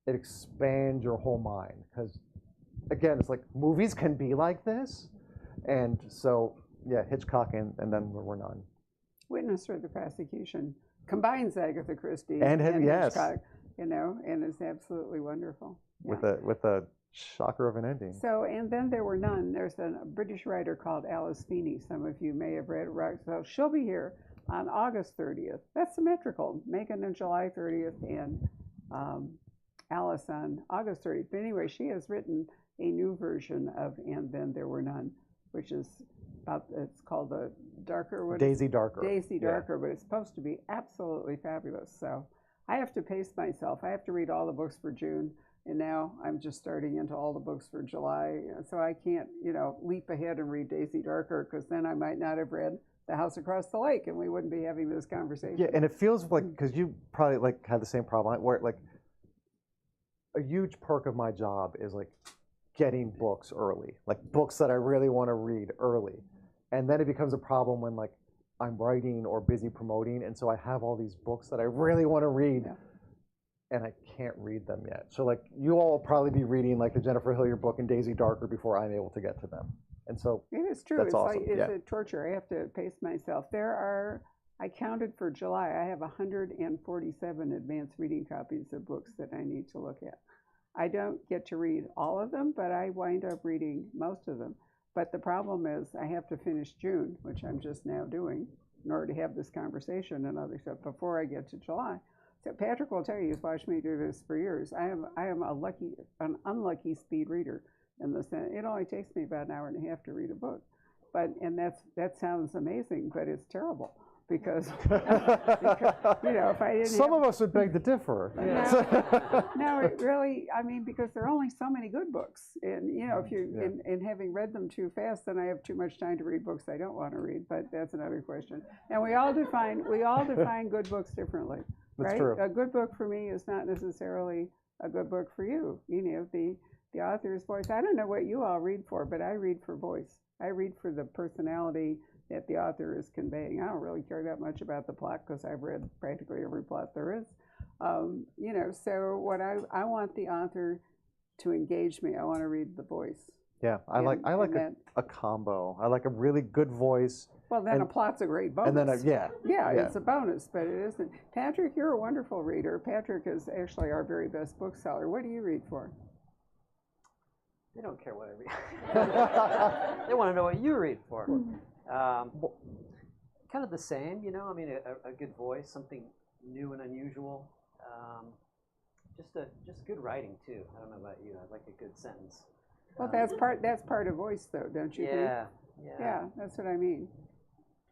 expands your whole mind. Because again, it's like movies can be like this. And so, yeah, Hitchcock and Then There Were None. Witness for the Prosecution combines Agatha Christie And yes. Hitchcock, you know, and is absolutely wonderful. Yeah. With a shocker of an ending. So, And Then There Were None. There's a British writer called Alice Feeney. Some of you may have read it. So she'll be here on August 30th. That's symmetrical. Megan on July 30th and Alice on August 30th. But anyway, she has written a new version of And Then There Were None, which is it's called the Darker. Daisy Darker. Daisy Darker, but it's supposed to be absolutely fabulous. So I have to pace myself. I have to read all the books for June, and now I'm just starting into all the books for July. So I can't, leap ahead and read Daisy Darker because then I might not have read The House Across the Lake, and we wouldn't be having this conversation. Yeah, and it feels like, because you probably like had the same problem, where like a huge perk of my job is like getting books early, like books that I really want to read early. And then it becomes a problem when like I'm writing or busy promoting, and so I have all these books that I really want to read, and I can't read them yet. So like you all will probably be reading like the Jennifer Hillier book and Daisy Darker before I'm able to get to them. And so it is true. That's It's awesome. like it's a torture. I have to pace myself. I counted for July. I have 147 advanced reading copies of books that I need to look at. I don't get to read all of them, but I wind up reading most of them. But the problem is I have to finish June, which I'm just now doing, in order to have this conversation and other stuff before I get to July. So Patrick will tell you, he's watched me do this for years. I am an unlucky speed reader in the sense it only takes me about an hour and a half to read a book. That sounds amazing, but it's terrible. Because if I didn't some of us would beg to differ. No, it really, because there are only so many good books. And, if you, and having read them too fast, then I have too much time to read books I don't want to read, but that's another question. And we all define good books differently, right? That's true. A good book for me is not necessarily a good book for you. The author's voice. I don't know what you all read for, but I read for voice. I read for the personality that the author is conveying. I don't really care that much about the plot because I've read practically every plot there is. So what I want the author to engage me. I want to read the voice. Yeah, I like a combo. I like a really good voice. Well, then a plot's a great bonus. And then it's a bonus, but it isn't. Patrick, you're a wonderful reader. Patrick is actually our very best bookseller. What do you read for? They don't care what I read. They want to know what you read for. Kind of the same, a good voice, something new and unusual. Just good writing too. I don't know about you. I like a good sentence. Well, that's part of voice, though, don't you think? Yeah. Yeah, that's what I mean.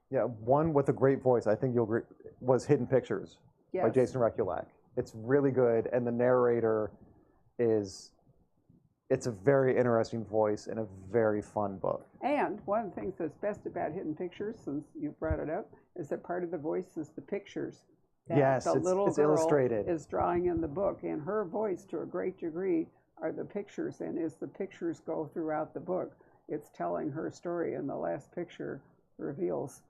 Yeah, one with a great voice, I think you'll agree, was Hidden Pictures by Yes. Jason Rekulak. It's really good, and the narrator it's a very interesting voice and a very fun book. And one of the things that's best about Hidden Pictures, since you brought it up, is that part of the voice is the pictures that Yes, the little it's girl illustrated. is drawing in the book. And her voice, to a great degree, are the pictures. And as the pictures go throughout the book, it's telling her story. And the last picture reveals.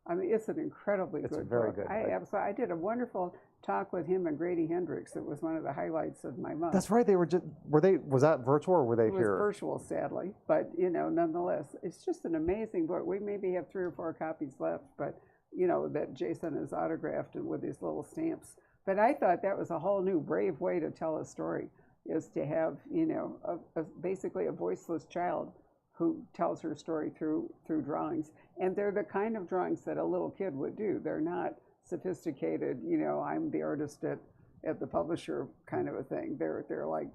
I mean, it's an incredibly It's good very book. good. I did a wonderful talk with him and Grady Hendrix. It was one of the highlights of my month. That's right. They were just was that virtual or were they It was here? virtual, sadly, but nonetheless, it's just an amazing book. We maybe have 3 or 4 copies left, but that Jason has autographed and with his little stamps. But I thought that was a whole new brave way to tell a story, is to have basically a voiceless child who tells her story through drawings, and they're the kind of drawings that a little kid would do. They're not sophisticated. I'm the artist at the publisher kind of a thing. They're like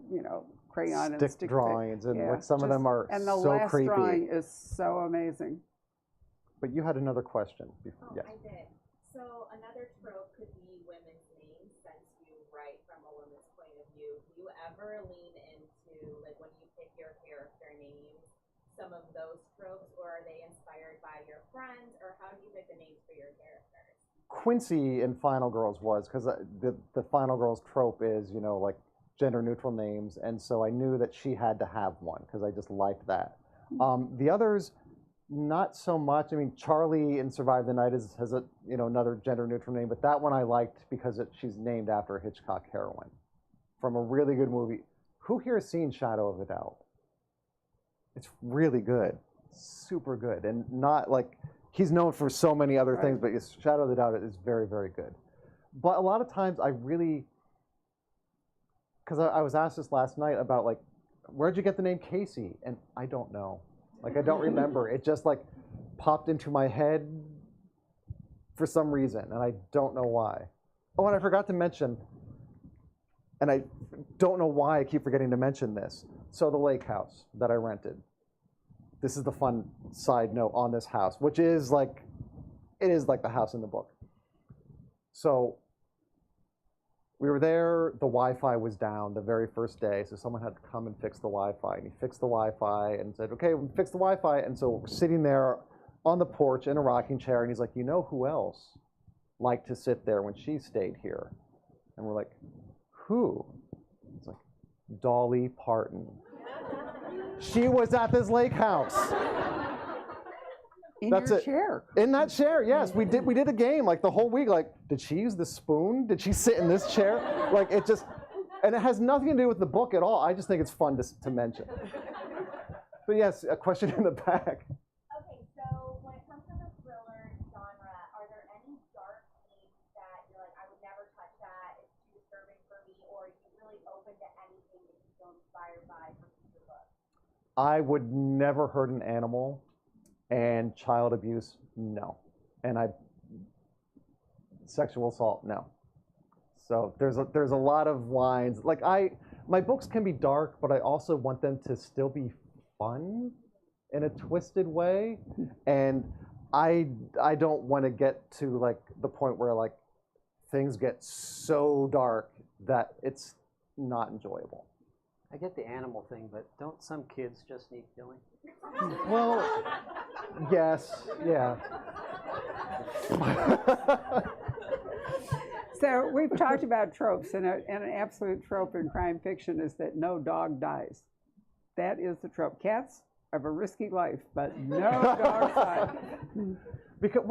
crayon and stick drawings, and yeah, like some of them are and the so last creepy. drawing is so amazing. But you had another question. Oh, Yes. I did. So another trope could be women's names, since you write from a woman's point of view. Do you ever lean into, like, when you pick your character names, some of those tropes, or are they inspired by your friends, or how do you pick the names for your characters? Quincy in Final Girls was, because the Final Girls trope is, like gender neutral names, and so I knew that she had to have one because I just liked that. The others, not so much. I mean, Charlie in Survive the Night has a another gender neutral name, but that one I liked because she's named after a Hitchcock heroine from a really good movie. Who here has seen Shadow of a Doubt? It's really good, super good, and not like he's known for so many other things, but Shadow of the Doubt is very, very good. But a lot of times because I was asked this last night about like, where'd you get the name Casey? And I don't know. Like, I don't remember. It just like popped into my head for some reason, and I don't know why. Oh, and I forgot to mention, and I don't know why I keep forgetting to mention this. So the lake house that I rented. This is the fun side note on this house, which is like, it is like the house in the book. So we were there, the Wi-Fi was down the very first day, so someone had to come and fix the Wi-Fi. And he fixed the Wi-Fi and said, okay, we fixed the Wi-Fi. And so we're sitting there on the porch in a rocking chair, and he's like, you know who else liked to sit there when she stayed here? And we're like, who? It's like, Dolly Parton. She was at this lake house. In That's your it. chair. In that chair, yes. We did a game like the whole week. Like, did she use the spoon? Did she sit in this chair? Like, it just, and it has nothing to do with the book at all. I just think it's fun to mention. But yes, a question in the back. Okay, so when it comes to the thriller genre, are there any dark themes that you're like, I would never touch that, it's too disturbing for me, or are you really open to anything that you feel inspired by from future books? I would never hurt an animal, and child abuse, no. And sexual assault, no. So there's a lot of lines. Like my books can be dark, but I also want them to still be fun in a twisted way. And I don't want to get to like the point where like things get so dark that it's not enjoyable. I get the animal thing, but don't some kids just need killing? Well, yes, yeah. So we've talked about tropes, and an absolute trope in crime fiction is that no dog dies. That is the trope. Cats have a risky life, but no dogs die. Because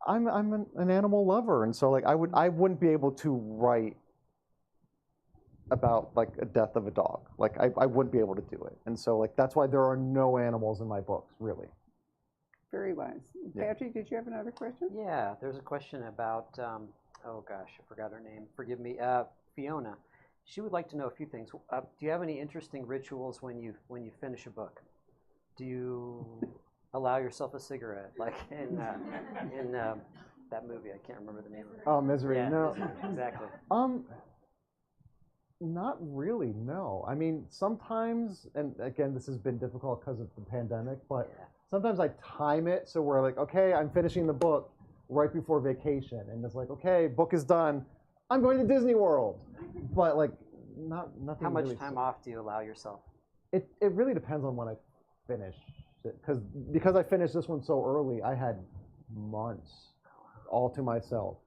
I'm an animal lover, and so like I wouldn't be able to write about like a death of a dog. Like I wouldn't be able to do it, and so like that's why there are no animals in my books, really. Very wise. Yeah. Patrick, did you have another question? Yeah, there's a question about, oh gosh, I forgot her name. Forgive me, Fiona. She would like to know a few things. Do you have any interesting rituals when you finish a book? Do you allow yourself a cigarette, like in that movie? I can't remember the name of it. Oh, Misery. Yeah, No. Misery, exactly. Not really, no. I mean, sometimes, and again, this has been difficult because of the pandemic, but sometimes I time it so we're like, okay, I'm finishing the book right before vacation, and it's like, okay, book is done, I'm going to Disney World. But like, nothing. How much really time off do you allow yourself? It really depends on when I finish it, because I finished this one so early, I had months all to myself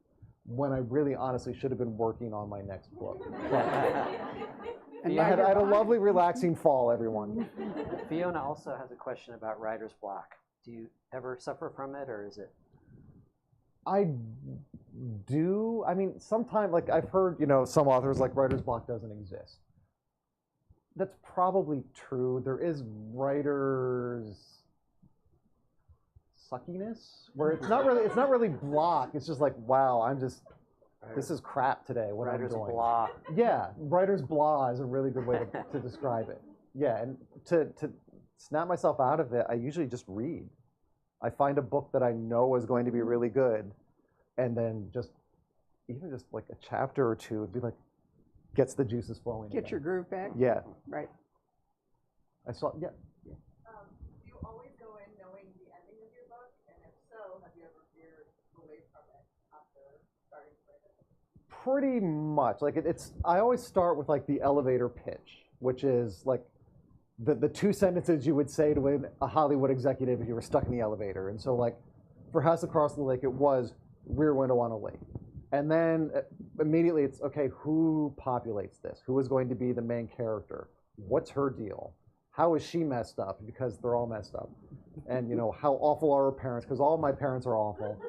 when I really honestly should have been working on my next book. But And I had a behind. lovely, relaxing fall, everyone. Fiona also has a question about writer's block. Do you ever suffer from it, or is it? I do. I mean, sometimes, like I've heard, some authors like writer's block doesn't exist. That's probably true. There is writer's suckiness, where it's not really block. It's just like, wow, this is crap today. What Writer's I'm doing. blah. Yeah, writer's blah is a really good way to describe it. Yeah, and to snap myself out of it, I usually just read. I find a book that I know is going to be really good, and then even just like a chapter or two would be like, gets the juices flowing. Get your groove back. Yeah. Right. I saw. Yeah. Do you always go in knowing the ending of your book? And if so, have you ever veered away from it after starting to write it? Pretty much. Like I always start with like the elevator pitch, which is like the two sentences you would say to a Hollywood executive if you were stuck in the elevator. And so like for House Across the Lake, it was Rear Window on a Lake. And then immediately it's, okay, who populates this? Who is going to be the main character? What's her deal? How is she messed up? Because they're all messed up. And, how awful are her parents? Because all of my parents are awful.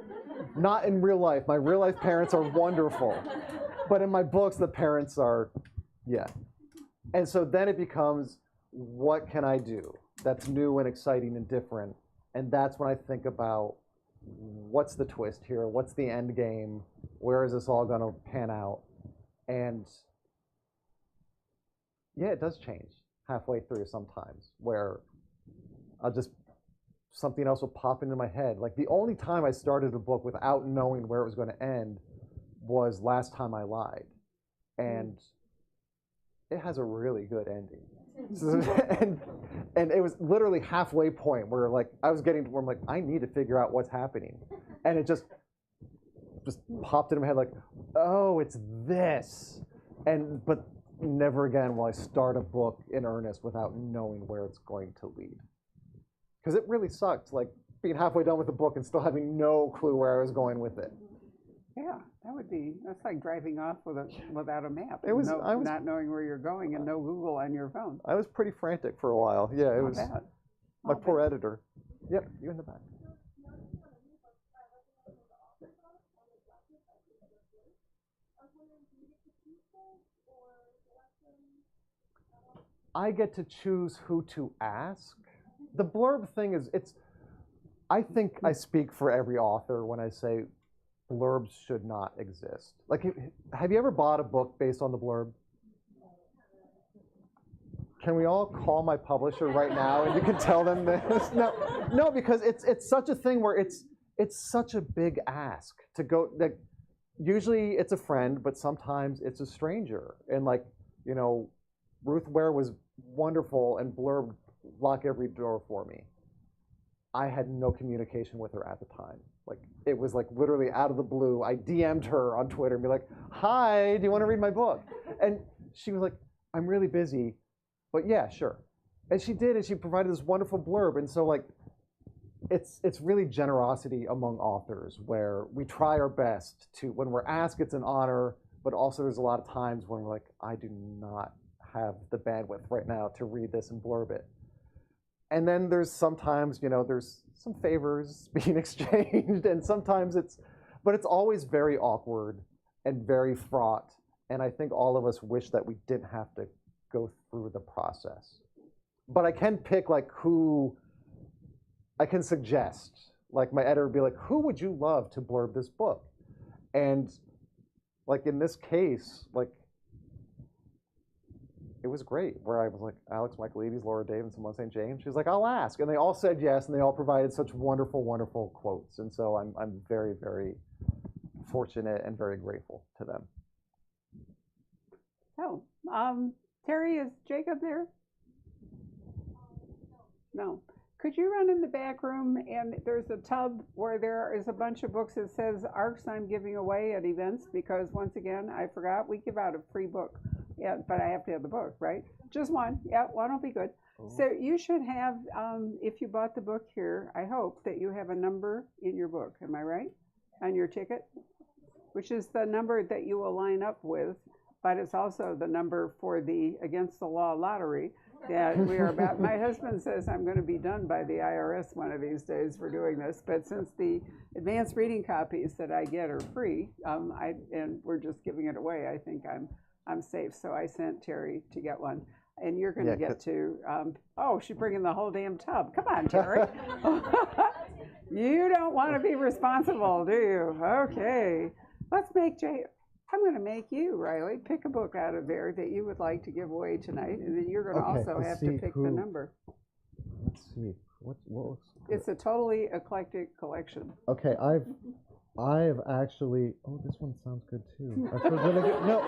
Not in real life. My real life parents are wonderful. But in my books, the parents are, yeah. And so then it becomes, what can I do that's new and exciting and different? And that's when I think about, what's the twist here? What's the end game? Where is this all going to pan out? And yeah, it does change halfway through sometimes, where something else will pop into my head. Like the only time I started a book without knowing where it was going to end was Last Time I Lied. And it has a really good ending. and it was literally halfway point where like I was getting to where I'm like, I need to figure out what's happening. And it just popped into my head like, oh, it's this. But never again will I start a book in earnest without knowing where it's going to lead. Because it really sucked, like being halfway done with the book and still having no clue where I was going with it. Yeah, that's like driving off without a map. I was not knowing where you're going and no Google on your phone. I was pretty frantic for a while. Yeah, it was Bad. my poor editor. Yep, you in the back. I get to choose who to ask. The blurb thing is, I think I speak for every author when I say blurbs should not exist. Like, have you ever bought a book based on the blurb? Can we all call my publisher right now and you can tell them this? No, because it's such a thing where it's such a big ask to go. Like, usually it's a friend, but sometimes it's a stranger. And like, Ruth Ware was wonderful and blurb lock every door for me. I had no communication with her at the time. Like, it was like literally out of the blue. I DM'd her on Twitter and be like, hi, do you want to read my book? And she was like, I'm really busy, but yeah, sure. And she did, and she provided this wonderful blurb. And so like, it's really generosity among authors where we try our best to, when we're asked, it's an honor, but also there's a lot of times when we're like, I do not have the bandwidth right now to read this and blurb it. And then there's sometimes, there's some favors being exchanged, and sometimes but it's always very awkward and very fraught. And I think all of us wish that we didn't have to go through the process. But I can pick like who I can suggest. Like my editor would be like, who would you love to blurb this book? And like in this case, like, it was great, where I was like, Alex Michaelides, Laura Davis, Simone St. James. She was like, I'll ask. And they all said yes, and they all provided such wonderful, wonderful quotes. And so I'm very, very fortunate and very grateful to them. So Terry, is Jacob there? No. Could you run in the back room, and there's a tub where there is a bunch of books that says ARCs I'm giving away at events, because once again, I forgot, we give out a free book. Yeah, but I have to have the book, right? Just one. Yeah, one will be good. So you should have, if you bought the book here, I hope that you have a number in your book. Am I right? On your ticket? Which is the number that you will line up with, but it's also the number for the Against the Law lottery that we are about. My husband says I'm going to be done by the IRS one of these days for doing this, but since the advanced reading copies that I get are free, and we're just giving it away, I think I'm safe. So I sent Terry to get one, and you're going to get to. Oh, she's bringing the whole damn tub. Come on, Terry. You don't want to be responsible, do you? Okay, let's make Jay. I'm going to make you, Riley, pick a book out of there that you would like to give away tonight, and then you're going to also have to pick the number. Let's see. What looks good? It's a totally eclectic collection. Okay, I've actually. Oh, this one sounds good too. I feel really good. No,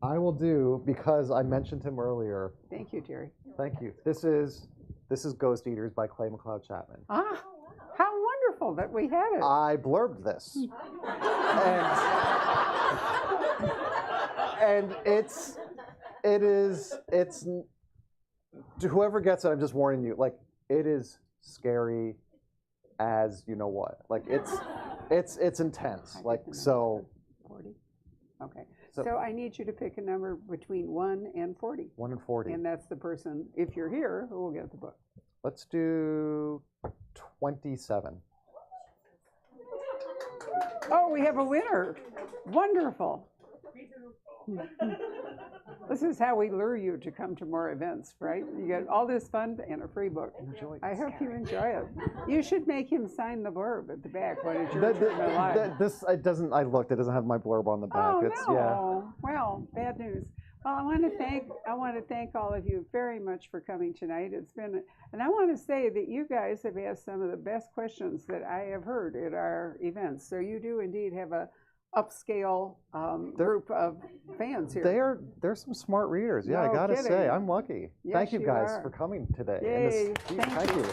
I will do, because I mentioned him earlier. Thank you, Terry. Thank you. This is Ghost Eaters by Clay McLeod Chapman. Ah, how wonderful that we had it. I blurbed this, and it's whoever gets it, I'm just warning you. Like, it is scary as you know what. Like, it's intense. Like, so. 40. Okay. So I need you to pick a number between 1 and 40. 1 and 40. And that's the person, if you're here, who will get the book. Let's do 27. Oh, we have a winner. Wonderful. This is how we lure you to come to more events, right? You get all this fun and a free book. I hope you enjoy it. You should make him sign the blurb at the back when it's your turn to lie. This, it doesn't, I looked, it doesn't have my blurb on the back. Oh, It's, no. yeah. Well, bad news. Well, I want to thank all of you very much for coming tonight. It's been, and I want to say that you guys have asked some of the best questions that I have heard at our events. So you do indeed have a upscale group of fans here. They're some smart readers. Yeah, No I gotta kidding. say, I'm lucky. Yes, Thank you you guys are. for coming today. Yay. Thank you.